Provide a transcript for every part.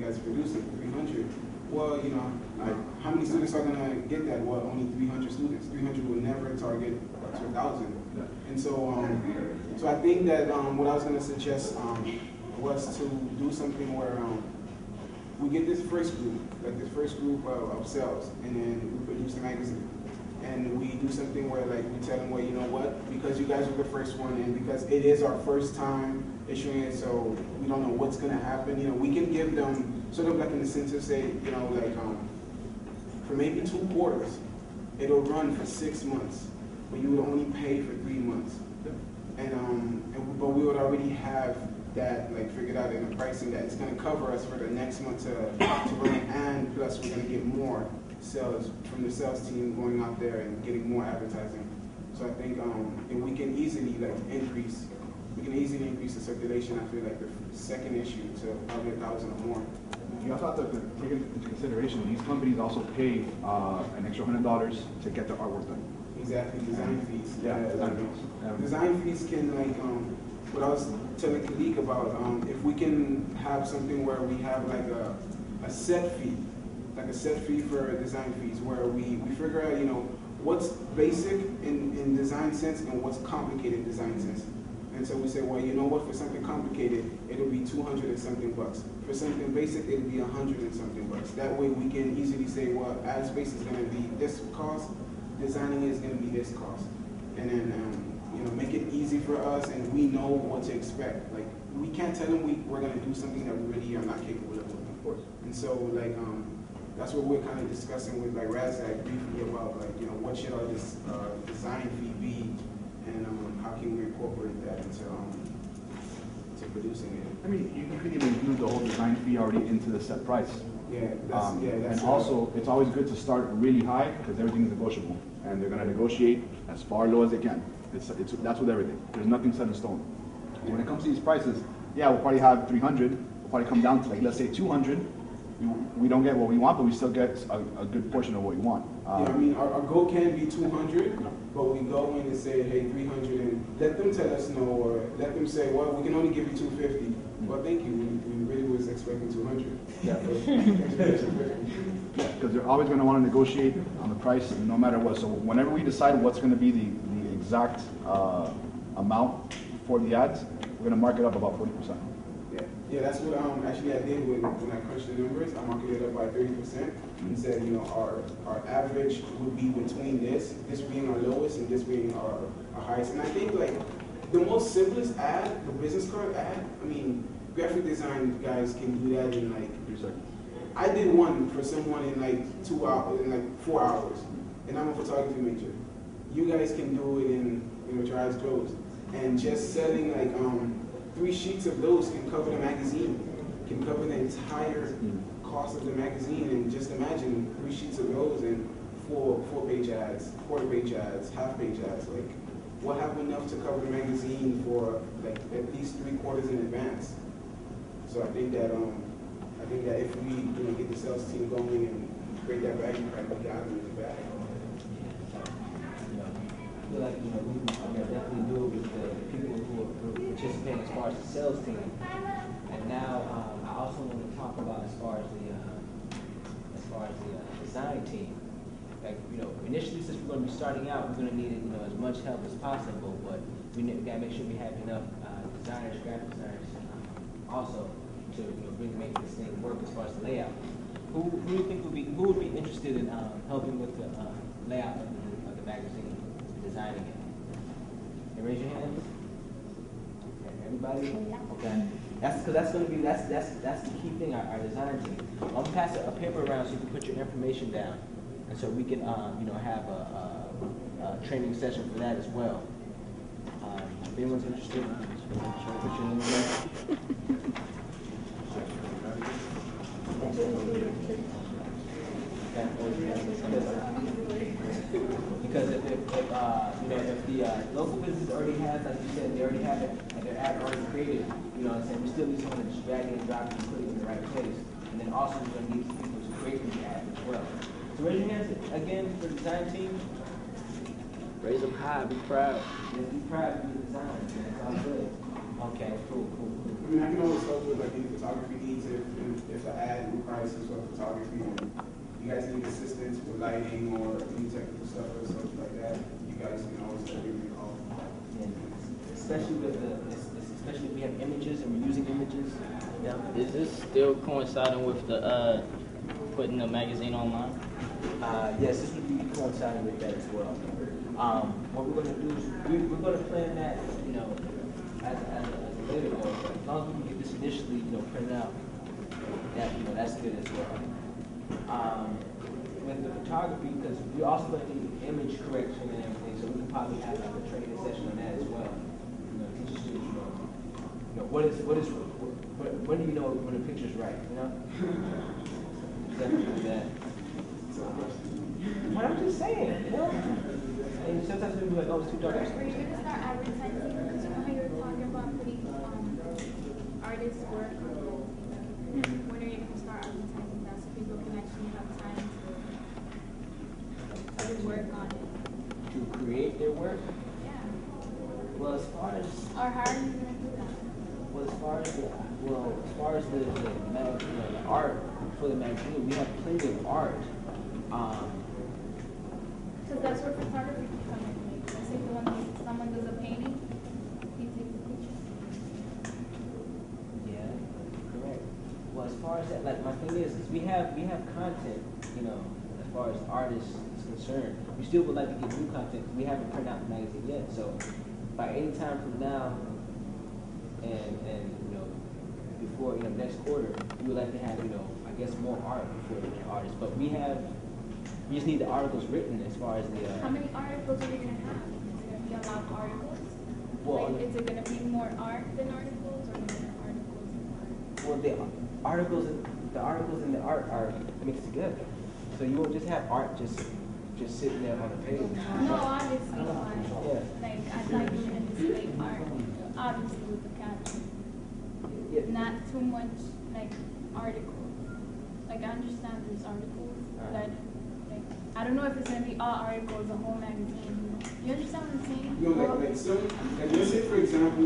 guys are producing, 300. Well, you know, how many students are going to get that? Well, only 300 students. 300 will never target 2,000. And so, so I think that what I was going to suggest was to do something where we get this first group, like this first group of cells, and then we produce a magazine. And we do something where like we tell them, well, you know what, because you guys were the first one, and because it is our first time issuing it, so we don't know what's going to happen. You know, we can give them sort of like in the sense of say, you know, like for maybe 2 quarters, it'll run for 6 months, but you would only pay for 3 months. But we would already have that like figured out in the pricing that it's going to cover us for the next month to run, and plus we're going to get more sales from the sales team going out there and getting more advertising. So I think and we can easily like increase the circulation. I feel like the second issue to probably 1,000 or more. You also have to take into consideration these companies also pay an extra $100 to get their artwork done. Exactly, design fees. Yeah, design fees. Design fees can like what I was telling Kalik about. If we can have something where we have like a set fee. Like a set fee for design fees, where we figure out, you know, what's basic in design sense and what's complicated design sense. And so we say, well, you know what, for something complicated, it'll be 200 and something bucks. For something basic, it'll be 100 and something bucks. That way we can easily say, well, ad space is gonna be this cost, designing is gonna be this cost. And then, you know, make it easy for us and we know what to expect. Like, we can't tell them we're gonna do something that we really are not capable of doing. Of course. And so, like, that's what we're kind of discussing with like Razak briefly about, like, you know, what should our design fee be, and how can we incorporate that into producing it. I mean, you could even include the whole design fee already into the set price. Yeah, that's and also, it's always good to start really high because everything's negotiable, and they're going to negotiate as far low as they can. That's with everything. There's nothing set in stone. And when it comes to these prices, yeah, we'll probably have 300. We'll probably come down to like, let's say 200. We don't get what we want, but we still get a good portion of what we want. Yeah, I mean, our goal can be 200, but we go in and say, hey, 300, and let them tell us no, or let them say, well, we can only give you 250. Well, thank you. We really was expecting 200. Yeah. Because they're always going to want to negotiate on the price, no matter what. So whenever we decide what's going to be the exact amount for the ads, we're going to mark it up about 40%. Yeah, that's what actually I did when I crunched the numbers. I marked it up by 30% and said, you know, our average would be between this being our lowest and this being our highest. And I think like the most simplest ad, the business card ad, I mean, graphic design guys can do that in like 3 seconds. I did one for someone in like 2 hours, in like 4 hours, and I'm a photography major. You guys can do it in with your eyes closed, and just selling like 3 sheets of those can cover the magazine, can cover the entire cost of the magazine. And just imagine 3 sheets of those and 4-page ads, quarter-page ads, half-page ads. Like, we'll have enough to cover the magazine for like at least 3 quarters in advance. So I think that if we get the sales team going and create that value, we got them in the bag. I feel like, we definitely do it with the people who are participating as far as the sales team. And now I also want to talk about as far as the design team. Like, initially, since we're going to be starting out, we're going to need as much help as possible. But we got to make sure we have enough designers, graphic designers, also to really make this thing work as far as the layout. Who do you think would be interested in helping with the layout of the magazine? Designing it. Hey, raise your hands. Okay, everybody? Okay. That's the key thing, our design team. I'm gonna pass a paper around so you can put your information down, and so we can have a training session for that as well. If anyone's interested, put your name down. Because if the local business already has, like you said, they already have it, and their ad already created, we still need someone to just drag it and drop it and put it in the right place. And then also we're going to need people to create the ad as well. So raise your hands again for the design team. Raise them high, be proud. Yeah, be proud of your design. It's all good. Okay, cool. I mean, I can always help with like any photography needs if the ad you guys need assistance with lighting or any technical stuff or something like that, you guys can always give me a call. And especially with especially if we have images and we're using images. Yeah. Is this still coinciding with the putting the magazine online? Yes, this would be coinciding with that as well. What we're going to do is we're going to plan that, as a later goal. But as long as we can get this initially, printed out, that's good as well. With the photography, because we also going to need image correction and everything, so we can probably have like a training session on that as well. Teach students, when do you know when a picture's right? Definitely that. But I'm just saying, And sometimes people are like, oh, it's too dark. Are you going to start advertising? Because you know how you're talking about putting artists' work on the when are you going to start advertising that so people can actually have time to work on it? To create their work? Yeah. Well, as far as Or how are you going to do that? Well, as far as the art for the magazine, we have plenty of art. Because that's where photography can come in. Like, let's say someone does a painting, he takes a picture. Yeah, correct. Well, as far as that, like my thing is we have content, as far as artists is concerned. We still would like to get new content because we haven't printed out the magazine yet. So by any time from now and before next quarter, we would like to have I guess more art for the artists. But we just need the articles written as far as the. How many articles are you going to have? Is it going to be a lot of articles? Well, like, is it going to be more art than articles, or more articles than art? Well, the articles and the art are mixed together. So you won't just have art just sitting there on the page. No, obviously not. Yeah. Like, I thought you were going to display art, obviously with the caption. Yeah. Not too much, like, articles. Like, I understand there's articles, but I don't know if it's going to be all articles, the whole magazine. You understand what I'm saying? Let's say, for example,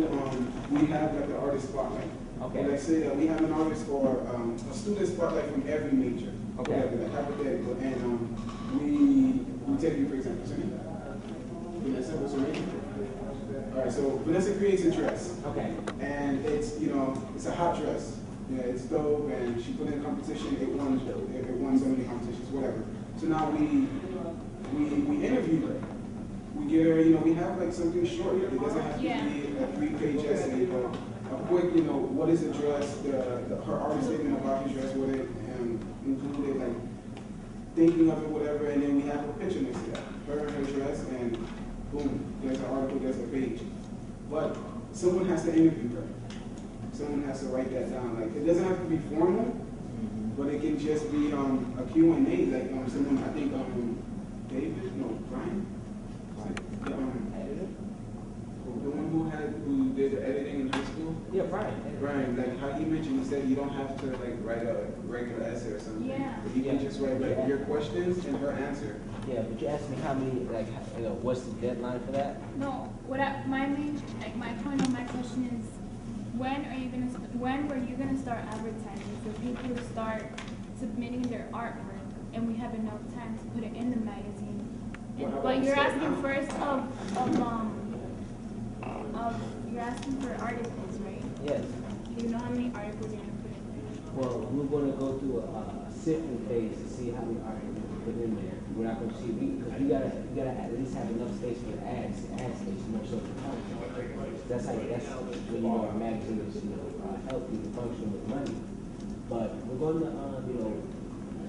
we have like the artist spotlight. Okay. Let's say that we have an artist or a student spotlight from every major. Okay. Like hypothetical. And we take you, for example, Vanessa, what's her name? All right, so Vanessa creates a dress. Okay. And it's, it's a hot dress. Yeah, it's dope, and she put in a competition, it won so many competitions, whatever. So now we interview her. We get her, we have like something short. It doesn't have to be a 3-page essay, but a quick, what is the dress, her artist statement about the dress, what it included, like thinking of it, whatever, and then we have a picture next to that. Her and her dress, and boom, there's an article, there's a page. But someone has to interview her. Someone has to write that down. Like, it doesn't have to be formal, but it can just be a Q&A. Like someone, I think Brian, the one who did the editing in high school. Yeah, Brian. Brian, like how he mentioned, he said you don't have to like write a regular essay or something. Yeah. But you can just write like your questions and her answer. Yeah, but you asked me how many, what's the deadline for that? No, my point of my question is, when were you gonna start advertising so people start submitting their artwork and we have enough time to put it in the magazine? But you're asking first you're asking for articles, right? Yes. Do you know how many articles you're gonna put in there? Well, we're going to go through a sifting phase to see how many articles we put in there. We're not going to see because you gotta at least have enough space for the ad space, more so for content. That's when our magazine is healthy to function with money. But we're going to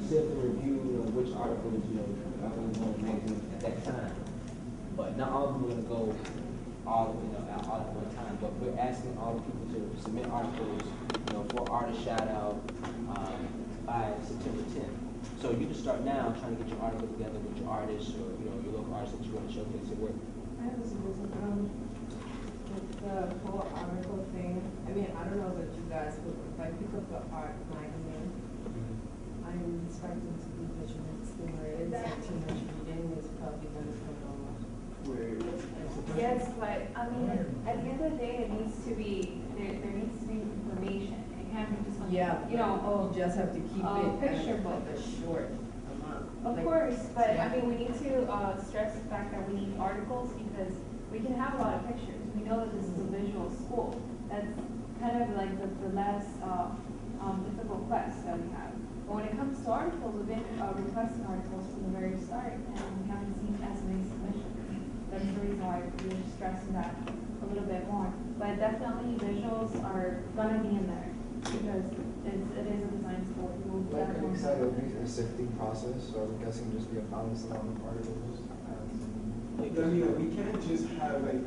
sift and review which articles are going to go in the magazine at that time. But not all of them are going to go all at one time. But we're asking all the people to submit articles, for artist shout out by September 10th. So you can start now trying to get your article together with your artists or your local artists that you want to showcase your work. I have a suggestion. With the whole article thing, I don't know that you guys would, if I pick up the art magazine, I'm expecting to be visually stimulated, so too much reading is probably going to come over. Yes, but at the end of the day, it needs to be, there needs to be information. It can't be just like, You just have to keep it picture kind of book. like a short Of course, but I mean, we need to stress the fact that we need articles because we can have a lot of pictures. We know that this is a visual school. That's kind of like the less difficult quest that we have. But when it comes to articles, we've been requesting articles from the very start, and we haven't seen as many submissions. That's the reason why we're stressing that a little bit more. But definitely visuals are gonna be in there because it is a design school. Like you said, it'll be a sifting process, so I'm guessing just be a balance amount of articles. I mean, like, we can't just have like,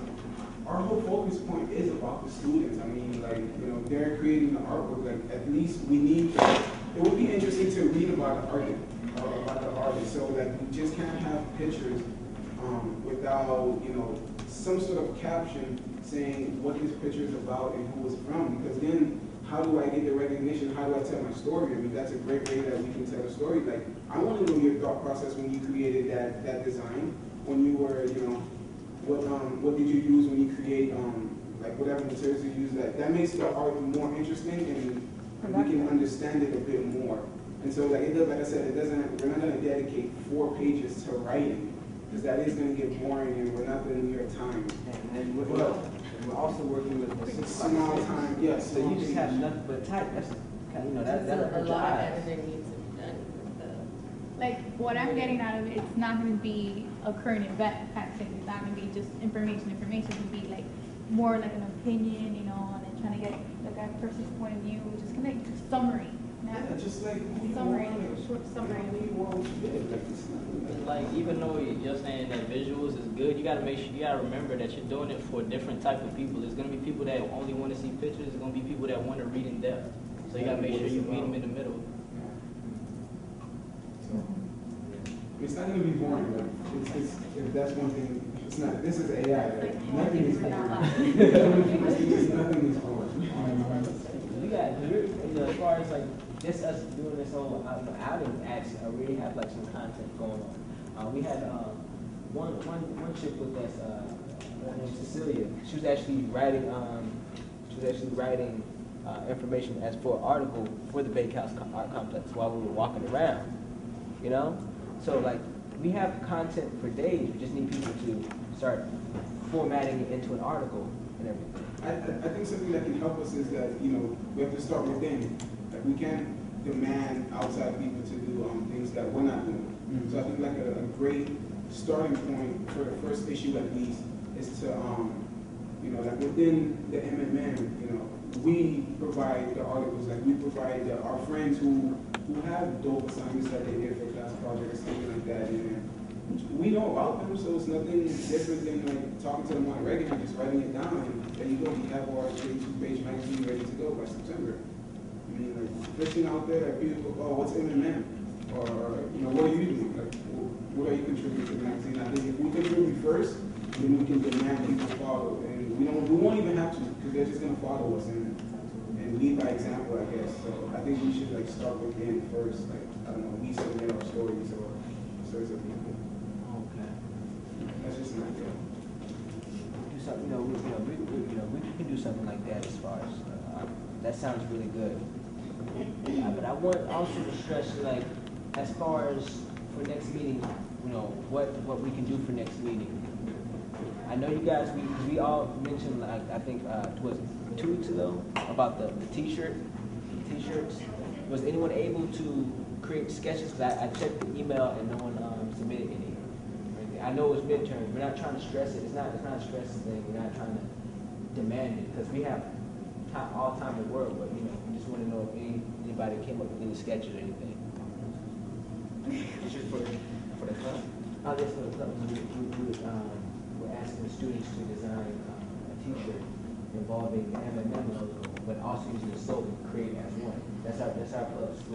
our whole focus point is about the students. I mean, like, you know, they're creating the artwork. Like, at least we need. It would be interesting to read about the artist, so that we just can't have pictures without, you know, some sort of caption saying what this picture is about and who it's from. Because then, how do I get the recognition? How do I tell my story? I mean, that's a great way that we can tell a story. Like, I want to know your thought process when you created that design. When you were, you know, what did you use when you create, like whatever materials you use? That makes the art more interesting, and we can understand it a bit more. And so, like like I said, we're not going to dedicate 4 pages to writing, because that is going to get boring, and we're not the New York Times. And we're also working with small time, yes. So you just have nothing but type. That's kind of, you know, that'll hurt your eyes. needs to be done with the. Like, what I'm getting out of it, it's not going to be a current event kind of thing. It's not going to be just information. It can be like more like an opinion, you know, and then trying to get like a person's point of view, which is kind of like a summary. Yeah, just like Summary, short summary. Like, even though you're saying that visuals is good, you gotta make sure, you gotta remember that you're doing it for different type of people. There's gonna be people that only want to see pictures. There's gonna be people that want to read in depth. So you gotta make sure you meet them in the middle. It's not going to be boring, but if that's one thing, it's not. This is AI. Like, nothing is boring. Nothing is boring. You got, you know, as far as like just us doing this whole outing, actually, I really have like some content going on. We had one chick with us, her named Cecilia. She was actually writing information as for an article for the Bakehouse Art Complex while we were walking around. You know. So like, we have content for days, we just need people to start formatting it into an article and everything. I think something that can help us is that, you know, we have to start within. Like, we can't demand outside people to do things that we're not doing. Mm-hmm. So I think like a great starting point for the first issue at least is to, you know, like within the MMM, you know, we provide the articles, like we provide our friends who have dope assignments that they did for class projects, something like that, and we know about them, so it's nothing different than like talking to them on a regular, just writing it down, and there you go, we have our 32-page magazine ready to go by September. I mean, like, fishing out there, like people go, oh, what's MMM? Or, you know, what are you doing? Like, what are you contributing to the magazine? I think if we contribute first, then we can demand people follow, and we won't even have to, because they're just gonna follow us and lead by example, I guess. So I think we should like start within first. Like, I don't know, we submit our stories or stories of people. Okay. That's just an idea. Do something, we can do something like that as far as that sounds really good. But I want also to stress, like, as far as for next meeting, you know, what we can do for next meeting. I know you guys, we all mentioned, like, I think, was it 2 weeks ago, about the t-shirts. Was anyone able to create sketches? Because I checked the email and no one submitted any. I know it's midterms. We're not trying to stress it. It's not a stressing thing. We're not trying to demand it because we have all time in the world. But, you know, we just want to know if anybody came up with any sketches or anything. It's just for the club. Oh, yes, for the club. We're asking the students to design a t-shirt involving the MMM logo, but also using the slogan "Create as One." That's our club's slogan.